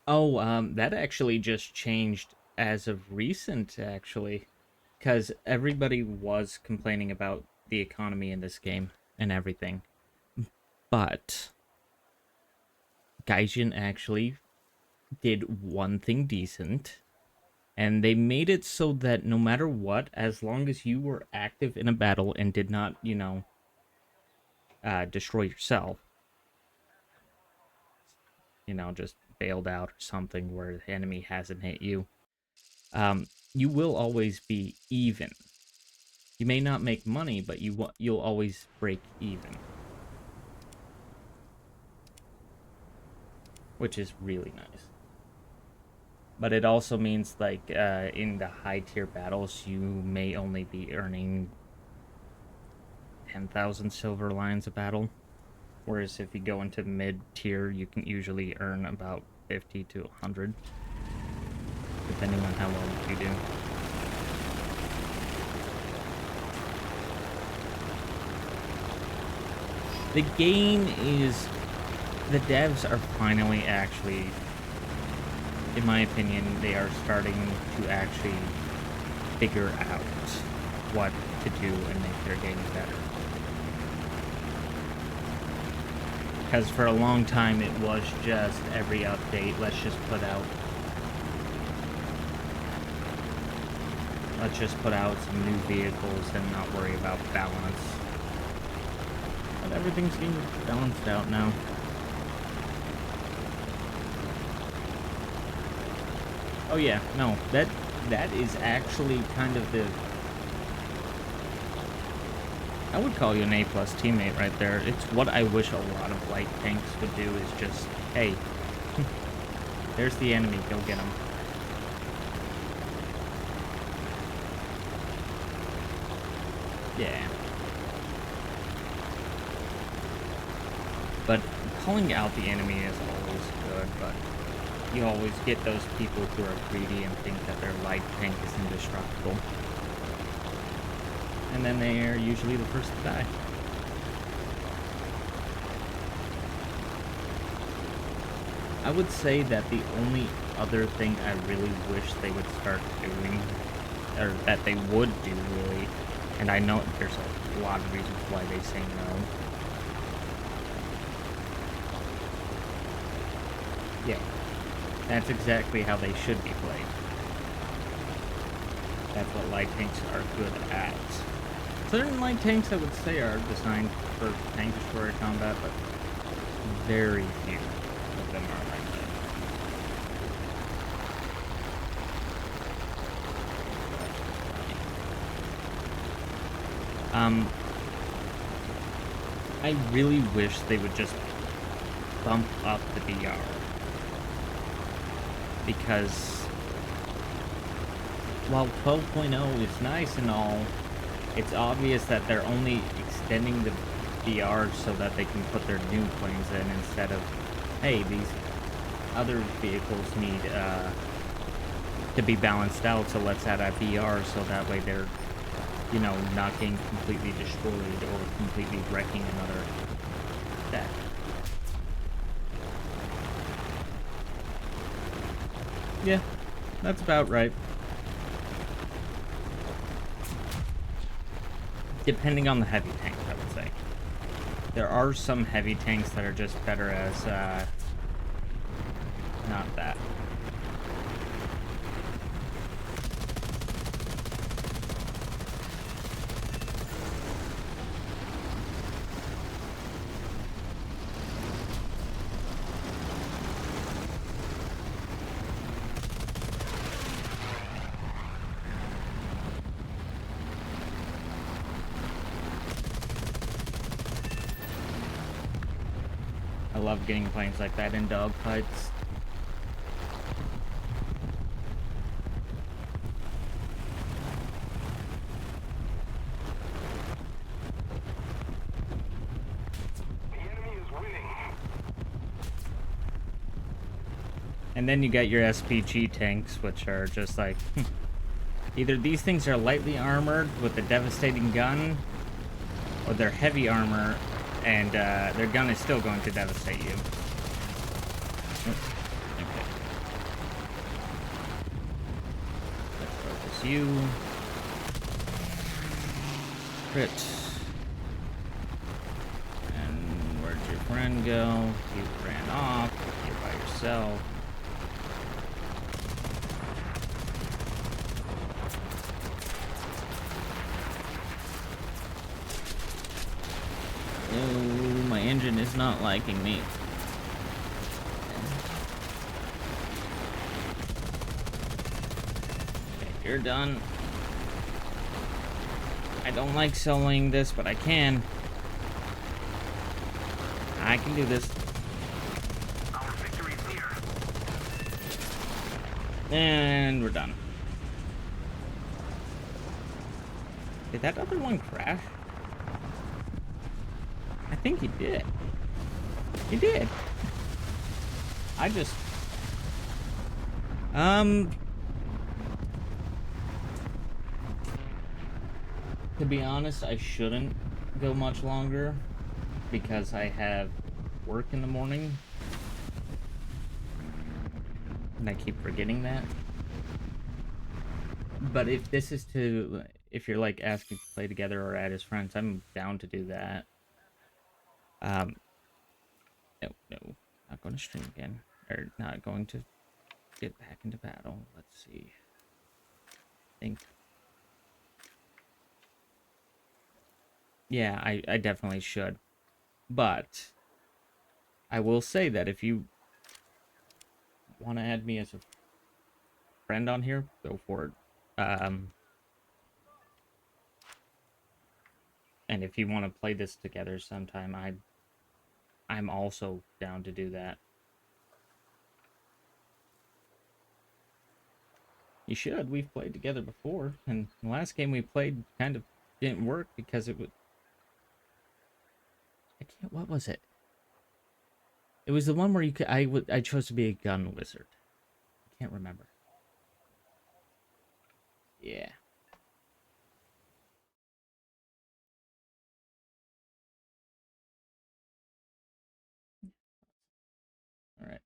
Oh, that actually just changed as of recent, actually. Because everybody was complaining about the economy in this game and everything. But Gaijin actually did one thing decent, And they made it so that no matter what, as long as you were active in a battle and did not, destroy yourself, just bailed out or something where the enemy hasn't hit you, you will always be even. You may not make money, but you'll always break even, which is really nice. But it also means, like, in the high tier battles, you may only be earning 10,000 silver lions a battle. Whereas if you go into mid tier, you can usually earn about 50 to 100, depending on how well you do. The game is... The devs are finally actually... In my opinion, they are starting to actually figure out what to do and make their game better. Because for a long time, it was just every update, let's just put out some new vehicles and not worry about balance. But everything's being balanced out now. Oh yeah, no, that is actually kind of the... I would call you an A+ teammate right there. It's what I wish a lot of light tanks would do, is just, hey, there's the enemy, go get him. Yeah. But calling out the enemy is always good, but you always get those people who are greedy and think that their light tank is indestructible. And then they are usually the first to die. I would say that the only other thing I really wish they would start doing, or that they would do really, and I know there's a lot of reasons why they say no. Yeah, that's exactly how they should be played. That's what light tanks are good at. Certain light tanks, I would say, are designed for tank destroyer combat, but very few of them are like that. I really wish they would just bump up the BR. Because while 12.0 is nice and all, it's obvious that they're only extending the BR so that they can put their new planes in, instead of, hey, these other vehicles need to be balanced out, so let's add a BR so that way they're, not getting completely destroyed or completely wrecking another deck. Yeah, that's about right. Depending on the heavy tank, I would say. There are some heavy tanks that are just better as, not that. I love getting planes like that in dogfights. The enemy is winning. And then you get your SPG tanks, which are just like... either these things are lightly armored with a devastating gun, or they're heavy armor and their gun is still going to devastate you. Oops. Okay. Let's focus you. Crit. And where'd your friend go? You ran off. You're by yourself. is not liking me. Okay, you're done. I don't like soloing this, but I can. I can do this. Our victory is near. And we're done. Did that other one crash? I think he did. He did. I just... To be honest, I shouldn't go much longer because I have work in the morning. And I keep forgetting that. But if this is to... If you're like asking to play together or add as friends, I'm down to do that. No, not going to stream again. Or not going to get back into battle. Let's see. I think... Yeah, I definitely should. But I will say that if you want to add me as a friend on here, go for it. And if you want to play this together sometime, I'm also down to do that. You should. We've played together before, and the last game we played kind of didn't work because it was... I can't... What was it? It was the one where you could... I chose to be a gun wizard. I can't remember. Yeah. All right.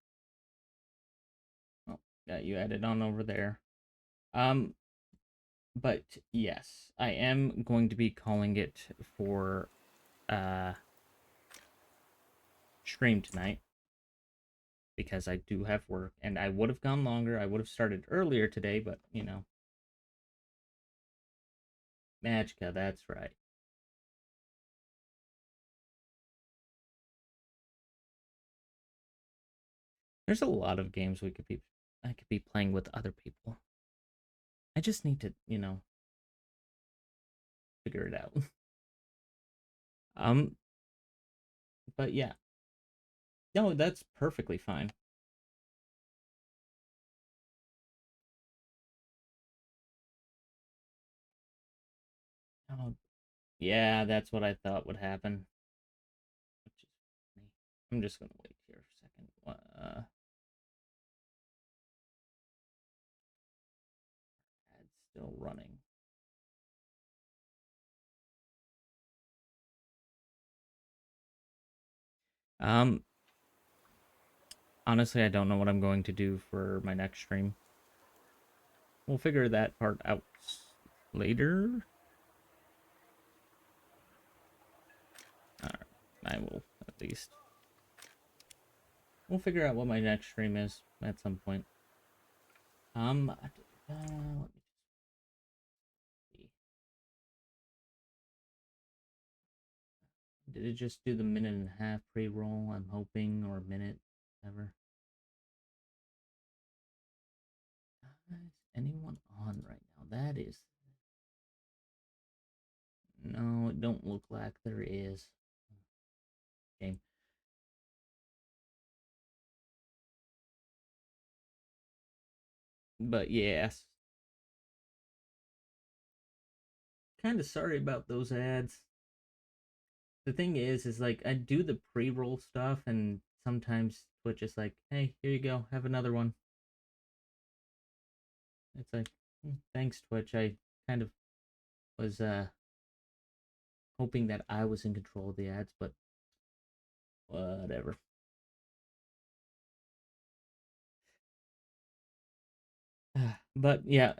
Oh, got you added on over there. But yes, I am going to be calling it for stream tonight because I do have work, and I would have gone longer. I would have started earlier today, but you know, Magicka, that's right. There's a lot of games I could be playing with other people. I just need to, you know, figure it out. um, but yeah, no, that's perfectly fine. Oh, yeah, that's what I thought would happen. I'm just gonna wait here for a second. Ad's still running. Um, honestly, I don't know what I'm going to do for my next stream. We'll figure that part out later. Alright, I will at least. We'll figure out what my next stream is at some point. Let me see. Did it just do the minute and a half pre-roll? I'm hoping, or a minute, ever. Is anyone on right now? That is... No, it don't look like there is. Okay. But yes. Kind of sorry about those ads. The thing is like I do the pre-roll stuff, and sometimes Twitch is like, "Hey, here you go, have another one." It's like, thanks, Twitch. I kind of was hoping that I was in control of the ads, but whatever. But yeah,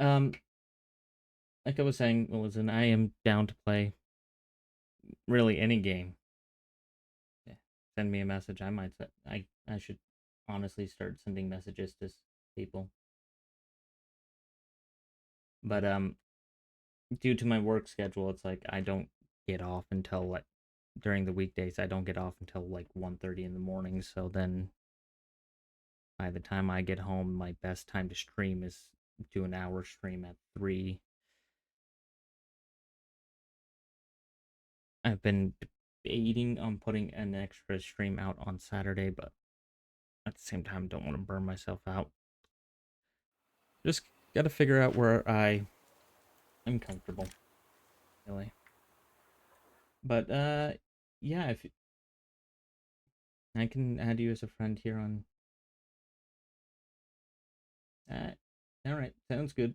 like I was saying, I am down to play really any game. Yeah. Send me a message. I might set. I should honestly start sending messages to people. But due to my work schedule, it's like I don't get off until like during the weekdays I don't get off until like 1:30 in the morning, so then by the time I get home, my best time to stream is do an hour stream at 3. I've been debating on putting an extra stream out on Saturday, but at the same time don't want to burn myself out. Just got to figure out where I am comfortable, really. But yeah, if I can add you as a friend here on all right, sounds good.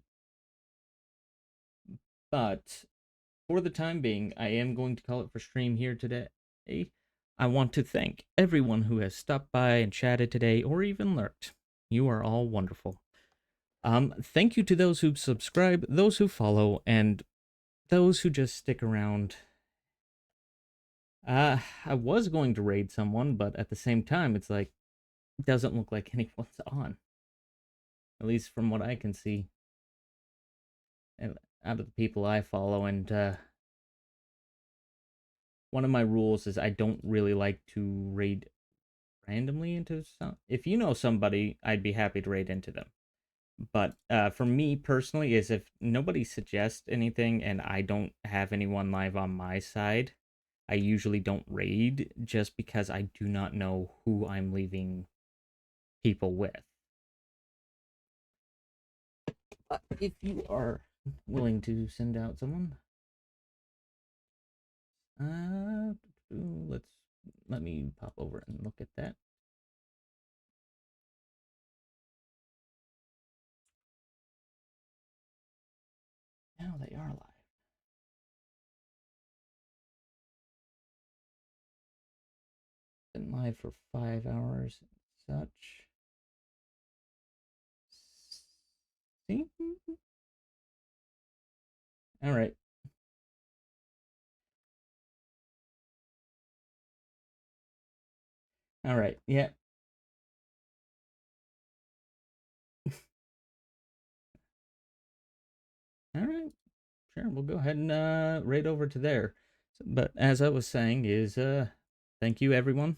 But for the time being, I am going to call it for stream here today. I want to thank everyone who has stopped by and chatted today or even lurked. You are all wonderful. Thank you to those who subscribe, those who follow, and those who just stick around. I was going to raid someone, but at the same time, it's like, it doesn't look like anyone's on. At least from what I can see. And out of the people I follow, and one of my rules is I don't really like to raid randomly into some. If you know somebody, I'd be happy to raid into them. But for me personally, is if nobody suggests anything and I don't have anyone live on my side, I usually don't raid just because I do not know who I'm leaving people with. But if you are willing to send out someone, let me pop over and look at that. Now they are live. Been live for 5 hours and such. See? All right. All right. Yeah. All right. Sure. We'll go ahead and raid over to there. But as I was saying, is thank you everyone.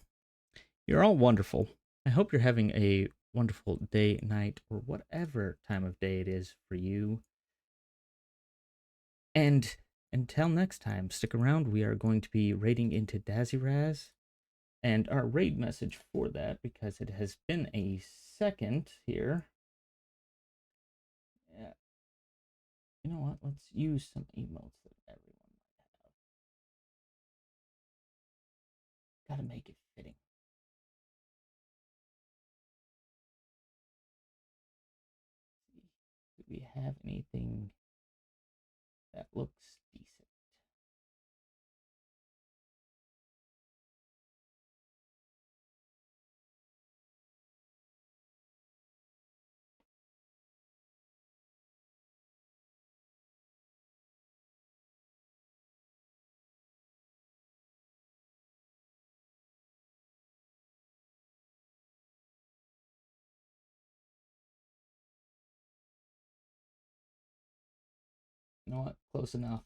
You're all wonderful. I hope you're having a wonderful day, night, or whatever time of day it is for you. And until next time, stick around. We are going to be raiding into Daziraz. And our raid message for that, because it has been a second here. Yeah. You know what? Let's use some emotes that everyone might have. Gotta make it fitting. Do we have anything that looks decent? You know what? Close enough.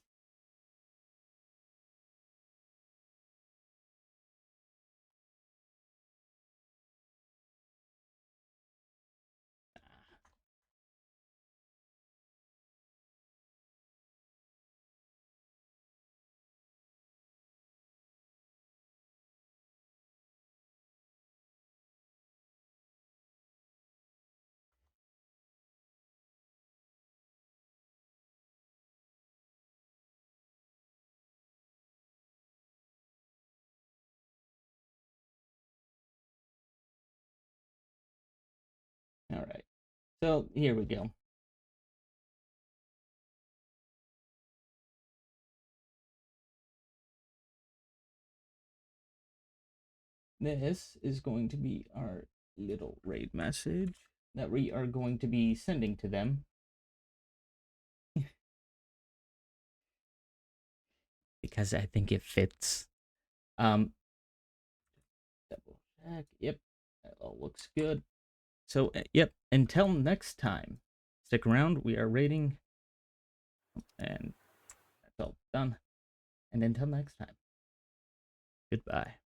All right. So here we go. This is going to be our little raid message that we are going to be sending to them. Because I think it fits. Double check. Yep. That all looks good. So, yep. Until next time, stick around. We are raiding. And that's all done. And until next time. Goodbye.